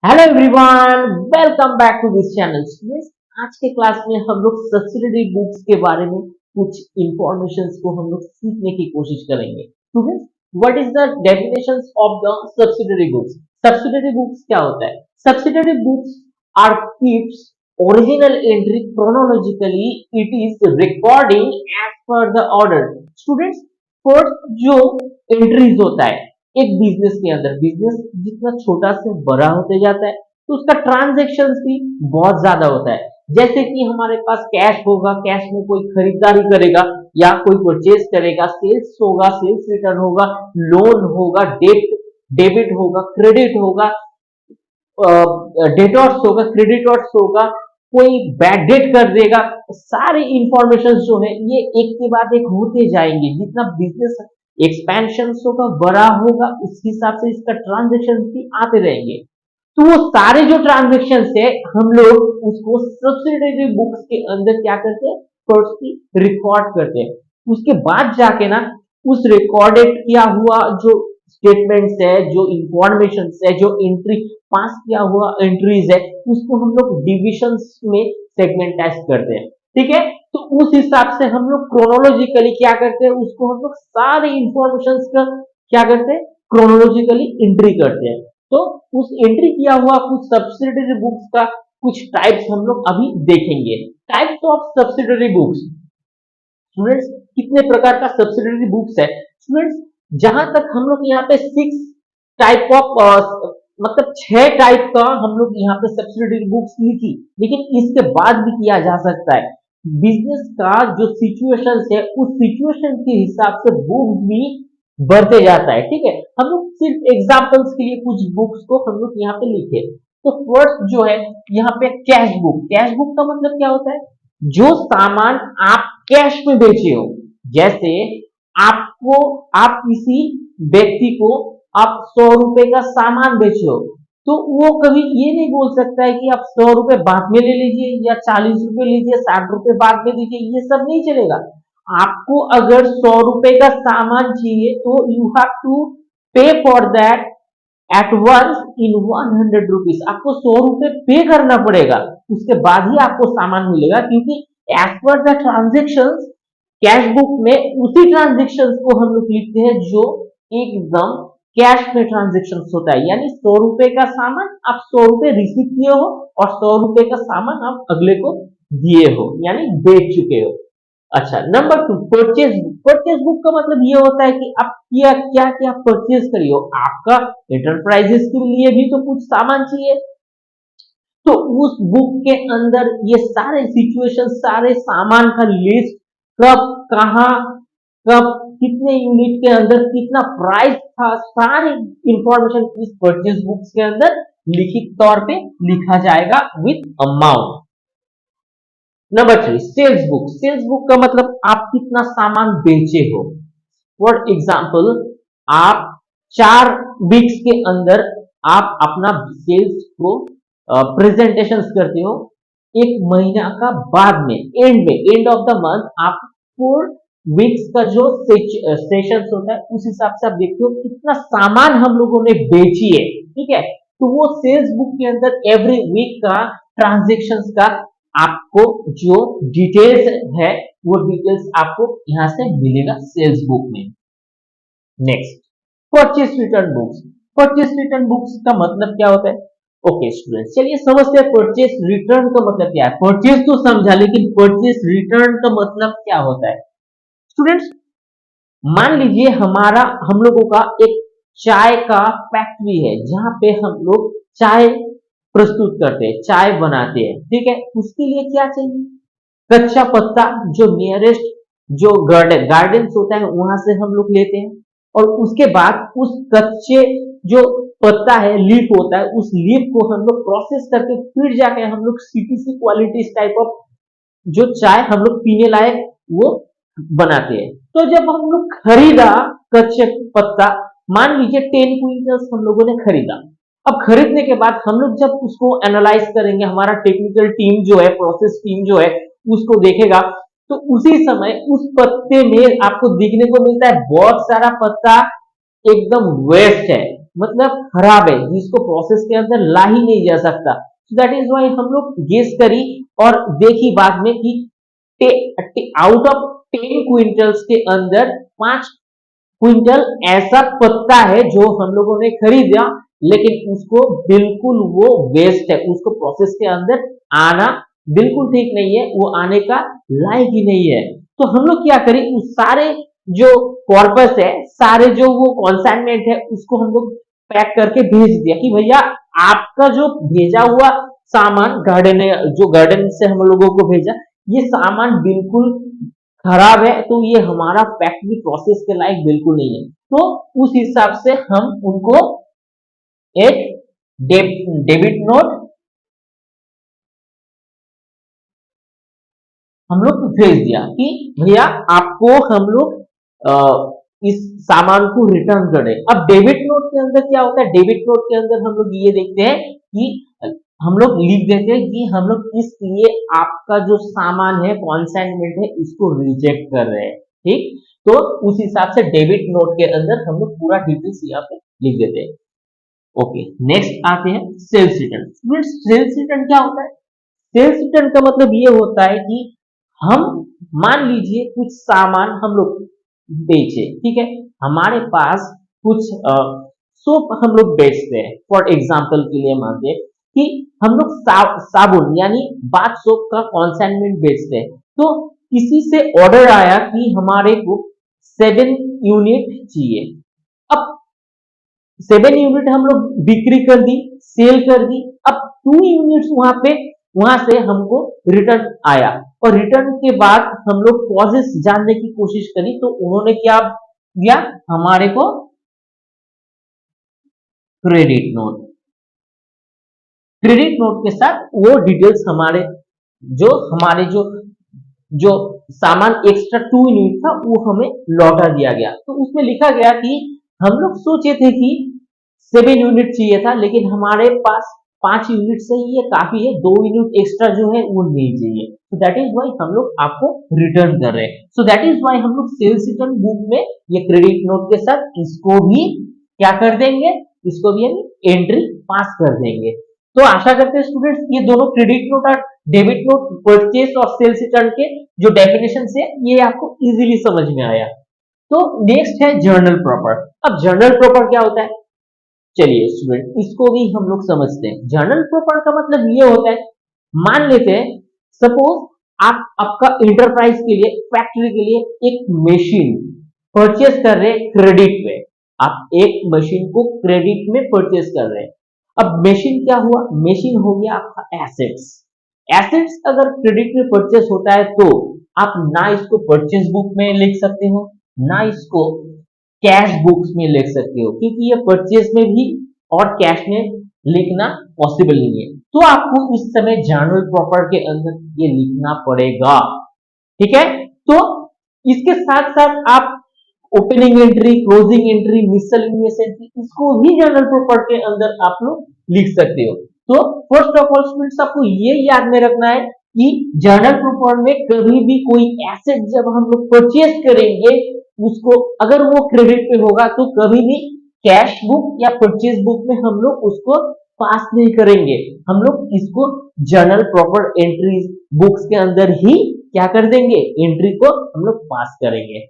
Hello everyone, welcome back to this channel students. आज के class में हम लोग सब्सिडरी बुक्स के बारे में कुछ इंफॉर्मेशंस को हम लोग सीखने की कोशिश करेंगे। Students, what is the definitions of the subsidiary books? Subsidiary books क्या होता है? Subsidiary books are keeps original entry chronologically. It is recording as per the order. Students, first जो एंट्रीज होता है एक बिजनेस के अंदर, बिजनेस जितना छोटा से बड़ा होते जाता है तो उसका ट्रांजैक्शन भी बहुत ज्यादा होता है। जैसे कि हमारे पास कैश होगा, कैश में कोई खरीदारी करेगा या कोई परचेज करेगा, सेल्स होगा, सेल्स रिटर्न होगा, लोन होगा, डेबिट होगा, क्रेडिट होगा, डेटॉर्स होगा, क्रेडिटॉर्स होगा, कोई बैड डेट कर देगा। सारे इंफॉर्मेशन जो है ये एक के बाद एक होते जाएंगे। जितना बिजनेस एक्सपेंशन होगा, बड़ा होगा, उस हिसाब से इसका ट्रांजेक्शन भी आते रहेंगे। तो वो सारे जो ट्रांजेक्शन है हम लोग उसको सब्सिडरी बुक्स के अंदर क्या करते हैं, फर्स्ट रिकॉर्ड करते हैं। उसके बाद जाके ना उस रिकॉर्डेड किया हुआ जो स्टेटमेंट्स है, जो इंफॉर्मेशन है, जो एंट्री पास किया हुआ एंट्रीज है, उसको हम लोग डिविजन्स में सेगमेंटाइज करते हैं। ठीक है, तो उस हिसाब से हम लोग क्रोनोलॉजिकली क्या करते हैं, उसको हम लोग सारे इंफॉर्मेशन का क्या करते हैं, क्रोनोलॉजिकली एंट्री करते हैं। तो उस एंट्री किया हुआ कुछ सब्सिडरी बुक्स का कुछ टाइप्स हम लोग अभी देखेंगे। Types of subsidiary books. Students, कितने प्रकार का सब्सिडरी बुक्स है? स्टूडेंट्स, जहां तक हम लोग यहाँ पे सिक्स टाइप ऑफ मतलब 6 टाइप का हम लोग यहाँ पे सब्सिडरी बुक्स लिखी, लेकिन इसके बाद भी किया जा सकता है। बिजनेस का जो सिचुएशन है उस सिचुएशन के हिसाब से बुक्स भी बढ़ते जाता है। ठीक है, हम लोग सिर्फ एग्जांपल्स के लिए कुछ बुक्स को हम लोग यहाँ पे लिखे। तो फर्स्ट जो है यहाँ पे कैश बुक। कैश बुक का मतलब क्या होता है? जो सामान आप कैश में बेचे हो। जैसे आपको, आप किसी व्यक्ति को आप 100 रुपए का सामान बेचे हो, तो वो कभी ये नहीं बोल सकता है कि आप 100 रुपए बाद में ले लीजिए या 40 रुपए लीजिए, 60 रुपए बाद में दीजिए, ये सब नहीं चलेगा। आपको अगर 100 रुपए का सामान चाहिए तो you have to pay for that at once in 100 rupees. आपको 100 रुपए पे करना पड़ेगा, उसके बाद ही आपको सामान मिलेगा, क्योंकि as per the transaction cash book में उसी ट्रांजेक्शन को हम लोग लिखते हैं जो एकदम कैश में ट्रांजेक्शन होता है। यानी 100 रुपए का सामान आप 100 रुपए रिसीव किए हो और 100 रुपए का सामान आप अगले को दिए हो, यानी बेच चुके हो। अच्छा, number 2, purchase book. Purchase book का मतलब ये होता है कि आप क्या क्या क्या परचेज करिए हो। आपका एंटरप्राइजेस के लिए भी तो कुछ सामान चाहिए, तो उस बुक के अंदर ये सारे सिचुएशन, सारे सामान का लिस्ट, कब, कहां, कब, कितने यूनिट के अंदर कितना प्राइस था, सारी इंफॉर्मेशन इस परचेज बुक्स के अंदर लिखित तौर पे लिखा जाएगा with amount. Number 3, sales book. Sales book का मतलब आप कितना सामान बेचे हो। फॉर एग्जाम्पल, आप 4 वीक्स के अंदर आप अपना सेल्स को प्रेजेंटेशन करते हो। एक महीना का बाद में, एंड ऑफ द मंथ, आप 4 वीक्स का जो सेशन होता है उस हिसाब से आप देखते हो कितना सामान हम लोगों ने बेची है। ठीक है, तो वो सेल्स बुक के अंदर एवरी वीक का ट्रांजेक्शन का आपको जो डिटेल्स है वो डिटेल्स आपको यहां से मिलेगा सेल्स बुक में। Next, purchase return books. Purchase return books का मतलब क्या होता है? ओके स्टूडेंट्स, चलिए समझते हैं परचेस रिटर्न का मतलब क्या है। परचेस तो समझा, लेकिन परचेस रिटर्न का मतलब क्या होता है? स्टूडेंट्स, मान लीजिए हमारा, हम लोगों का एक चाय का फैक्ट्री है जहां पे हम लोग चाय प्रस्तुत करते हैं, चाय बनाते हैं। ठीक है, उसके लिए क्या चाहिए? कच्चा पत्ता, जो नियरेस्ट जो गार्डन होता है वहां से हम लोग लेते हैं, और उसके बाद उस कच्चे जो पत्ता है, लीफ होता है, उस लीफ को हम लोग प्रोसेस करके फिर जाके हम लोग सीटीसी क्वालिटी टाइप ऑफ जो चाय हम लोग पीने लायक वो बनाते हैं। तो जब हम लोग खरीदा कच्चे पत्ता, मान लीजिए 10 क्विंटल्स हम लोगों ने खरीदा। अब खरीदने के बाद हम लोग जब उसको एनालाइज करेंगे, हमारा टेक्निकल टीम जो है, प्रोसेस टीम जो है, उसको देखेगा, तो उसी समय उस पत्ते में आपको दिखने को मिलता है बहुत सारा पत्ता एकदम वेस्ट है। मतलब खराब है, जिसको प्रोसेस के अंदर ला ही नहीं जा सकता। दैट इज वाई हम लोग गेस करी और देखी बाद में कि आउट ऑफ 10 क्विंटल्स के अंदर 5 क्विंटल ऐसा पत्ता है जो हम लोगों ने खरीदा, लेकिन उसको बिल्कुल वो वेस्ट है, उसको प्रोसेस के अंदर आना बिल्कुल ठीक नहीं है, वो आने का लायक ही नहीं है। तो हम लोग क्या करें, उस सारे जो कॉर्पस है, सारे जो वो कॉन्साइनमेंट है, उसको हम लोग पैक करके भेज दिया कि भैया आपका जो भेजा हुआ सामान गार्डन, जो गार्डन से हम लोगों को भेजा, ये सामान बिल्कुल खराब है, तो ये हमारा फैक्ट्री प्रोसेस के लायक बिल्कुल नहीं है। तो उस हिसाब से हम उनको एक डेबिट नोट हम लोग भेज दिया कि भैया आपको हम लोग इस सामान को रिटर्न करें। अब डेबिट नोट के अंदर क्या होता है, डेबिट नोट के अंदर हम लोग ये देखते हैं कि हम लोग लिख देते हैं कि हम लोग इसलिए आपका जो सामान है, कॉन्साइनमेंट है, इसको रिजेक्ट कर रहे हैं। ठीक, तो उस हिसाब से डेबिट नोट के अंदर हम लोग पूरा डिटेल्स यहाँ पे लिख देते हैं। ओके, नेक्स्ट आते हैं सेल्स रिटर्न। सेल्स रिटर्न क्या होता है? सेल्स रिटर्न का मतलब ये होता है कि हम मान लीजिए कुछ सामान हम लोग बेचे, ठीक है, हमारे पास कुछ सोप हम लोग बेचते हैं, फॉर एग्जाम्पल के लिए मानते हैं कि हम लोग साबुन यानी बाथ सोप का कॉन्साइनमेंट बेचते हैं। तो किसी से ऑर्डर आया कि हमारे को 7 यूनिट चाहिए। अब 7 यूनिट हम लोग बिक्री कर दी, सेल कर दी। अब 2 यूनिट्स वहां से हमको रिटर्न आया, और रिटर्न के बाद हम लोग कॉजेस जानने की कोशिश करी, तो उन्होंने क्या दिया हमारे को, क्रेडिट नोट। क्रेडिट नोट के साथ वो डिटेल्स हमारे जो जो सामान एक्स्ट्रा 2 यूनिट था वो हमें लौटा दिया गया। तो उसमें लिखा गया कि हम लोग सोचे थे कि 7 यूनिट चाहिए था, लेकिन हमारे पास 5 यूनिट से ही ये काफी है, 2 यूनिट एक्स्ट्रा जो है वो नहीं चाहिए। तो दैट इज वाई हम लोग आपको रिटर्न कर रहे हैं। सो दैट इज वाई हम लोग सेल्स रिटर्न बुक में ये क्रेडिट नोट के साथ इसको भी क्या कर देंगे, इसको भी हम एंट्री पास कर देंगे। तो आशा करते हैं स्टूडेंट्स ये दोनों क्रेडिट नोट और डेबिट नोट, परचेस और सेल्स रिटर्न के जो डेफिनेशन है ये आपको इजीली समझ में आया। तो नेक्स्ट है जर्नल प्रॉपर। अब जर्नल प्रॉपर क्या होता है, चलिए स्टूडेंट इसको भी हम लोग समझते हैं। जर्नल प्रॉपर का मतलब ये होता है, मान लेते हैं सपोज आप आपका इंटरप्राइज के लिए, फैक्ट्री के लिए एक मशीन परचेस कर रहे हैं क्रेडिट पे। आप एक मशीन को क्रेडिट में परचेस कर रहे हैं। अब मशीन क्या हुआ, मशीन हो गया आपका एसेट्स। एसेट्स अगर क्रेडिट में परचेस होता है तो आप ना इसको परचेस बुक में लिख सकते हो, ना इसको कैश बुक्स में लिख सकते हो, क्योंकि ये परचेस में भी और कैश में लिखना पॉसिबल नहीं है। तो आपको इस समय जर्नल प्रॉपर के अंदर ये लिखना पड़ेगा। ठीक है, तो इसके साथ साथ आप opening entry, closing entry, miscellaneous entry, इसको भी जर्नल प्रॉपर के अंदर आप लोग लिख सकते हो। तो फर्स्ट ऑफ ऑल स्टूडेंट्स आपको ये याद में रखना है कि जर्नल प्रॉपर में कभी भी कोई एसेट जब हम लोग परचेस करेंगे, उसको अगर वो क्रेडिट पे होगा तो कभी भी कैश बुक या परचेस बुक में हम लोग उसको पास नहीं करेंगे। हम लोग इसको जर्नल प्रॉपर एंट्री बुक्स के अंदर ही क्या कर देंगे, एंट्री को हम लोग पास करेंगे।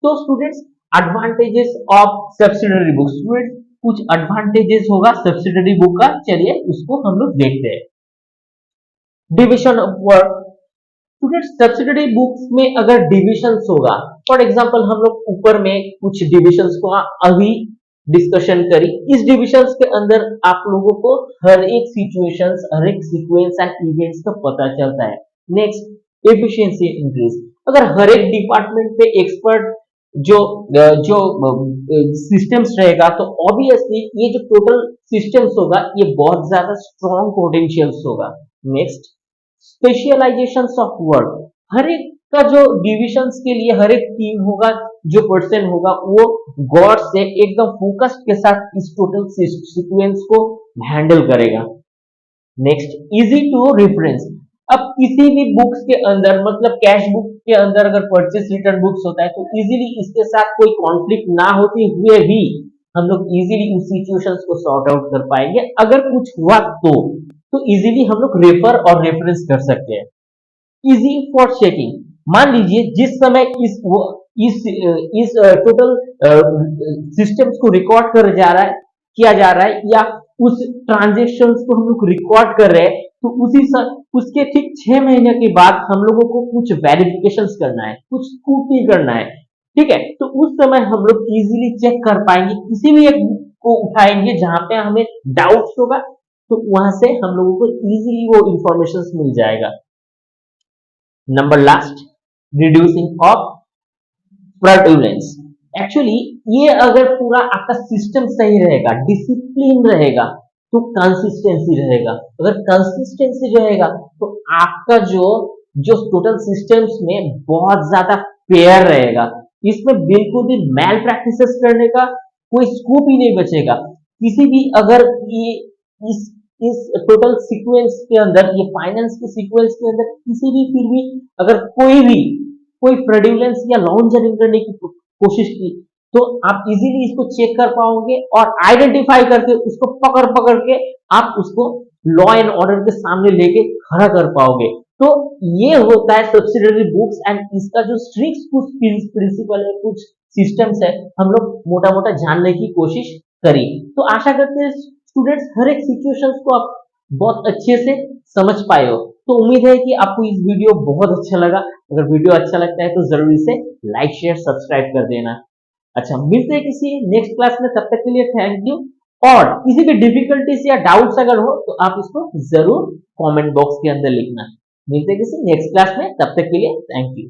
तो students advantages of subsidiary book, students कुछ एडवांटेजेस होगा सब्सिडरी बुक का, चलिए उसको हम लोग देखते हैं। Division of work, students subsidiary books में अगर डिविजन्स होगा, फॉर एग्जांपल हम लोग ऊपर में कुछ डिविजन्स को अभी डिस्कशन करी, इस डिविजन्स के अंदर आप लोगों को हर एक सिचुएशंस, हर एक सीक्वेंस एंड इवेंट्स का पता चलता है। नेक्स्ट एफिशिएंसी इंक्रीज, अगर हर एक डिपार्टमेंट पे एक्सपर्ट जो जो सिस्टम्स रहेगा तो ऑब्वियसली ये जो टोटल सिस्टम्स होगा ये बहुत ज्यादा स्ट्रॉन्ग पोटेंशियल्स होगा। नेक्स्ट स्पेशलाइजेशन ऑफ वर्क, हर एक का जो डिविजन्स के लिए हर एक टीम होगा, जो पर्सन होगा वो गॉड से एकदम फोकस्ड के साथ इस टोटल सीक्वेंस को हैंडल करेगा। नेक्स्ट इजी टू रेफरेंस, अब किसी भी बुक्स के अंदर मतलब कैश बुक के अंदर अगर परचेस रिटर्न बुक्स होता है तो इजीली इसके साथ कोई कॉन्फ्लिक्ट ना होते हुए भी हम लोग इजीली उस सिचुएशंस को सॉर्ट आउट कर पाएंगे। अगर कुछ हुआ तो इजीली हम लोग रेफर और रेफरेंस कर सकते हैं। इजी फॉर चेकिंग, मान लीजिए जिस समय इस टोटल सिस्टम्स को रिकॉर्ड कर जा रहा है किया जा रहा है या उस ट्रांजेक्शन्स को हम लोग रिकॉर्ड कर रहे हैं, तो उसके ठीक 6 महीने के बाद हम लोगों को कुछ वेरिफिकेशंस करना है, कुछ स्क्रूटनी करना है, ठीक है। तो उस समय हम लोग इजीली चेक कर पाएंगे, किसी भी एक बुक को उठाएंगे जहां पे हमें डाउट्स होगा, तो वहां से हम लोगों को इजीली वो इंफॉर्मेशन मिल जाएगा। Number last, reducing of fraudulence. Actually ये अगर पूरा आपका सिस्टम सही रहेगा, डिसिप्लिन रहेगा, तो कंसिस्टेंसी रहेगा। अगर कंसिस्टेंसी रहेगा तो आपका जो जो टोटल सिस्टम्स में बहुत ज्यादा फेयर रहेगा, इसमें बिल्कुल भी मैल प्रैक्टिसेस करने का कोई स्कोप ही नहीं बचेगा। किसी भी अगर ये इस इस टोटल सीक्वेंस के अंदर, ये फाइनेंस के सीक्वेंस के अंदर किसी भी फिर भी अगर कोई फ्रॉडुलेंस या लॉन्जरिंग करने की कोशिश की, तो आप इजीली इसको चेक कर पाओगे और आइडेंटिफाई करके उसको पकड़ पकड़ के आप उसको लॉ एंड ऑर्डर के सामने लेके खड़ा कर पाओगे। तो ये होता है सब्सिडियरी बुक्स एंड इसका जो स्ट्रिक्ट कुछ प्रिंसिपल है, कुछ सिस्टम्स है, हम लोग मोटा मोटा जानने की कोशिश करी। तो आशा करते हैं स्टूडेंट्स हर एक सिचुएशंस को आप बहुत अच्छे से समझ पाए हो। तो उम्मीद है कि आपको इस वीडियो बहुत अच्छा लगा। अगर वीडियो अच्छा लगता है तो जरूर इसे लाइक शेयर सब्सक्राइब कर देना। अच्छा, मिलते हैं किसी नेक्स्ट क्लास में, तब तक के लिए थैंक यू। और किसी भी डिफिकल्टीज या डाउट्स अगर हो तो आप इसको जरूर कमेंट बॉक्स के अंदर लिखना। मिलते हैं किसी नेक्स्ट क्लास में, तब तक के लिए थैंक यू।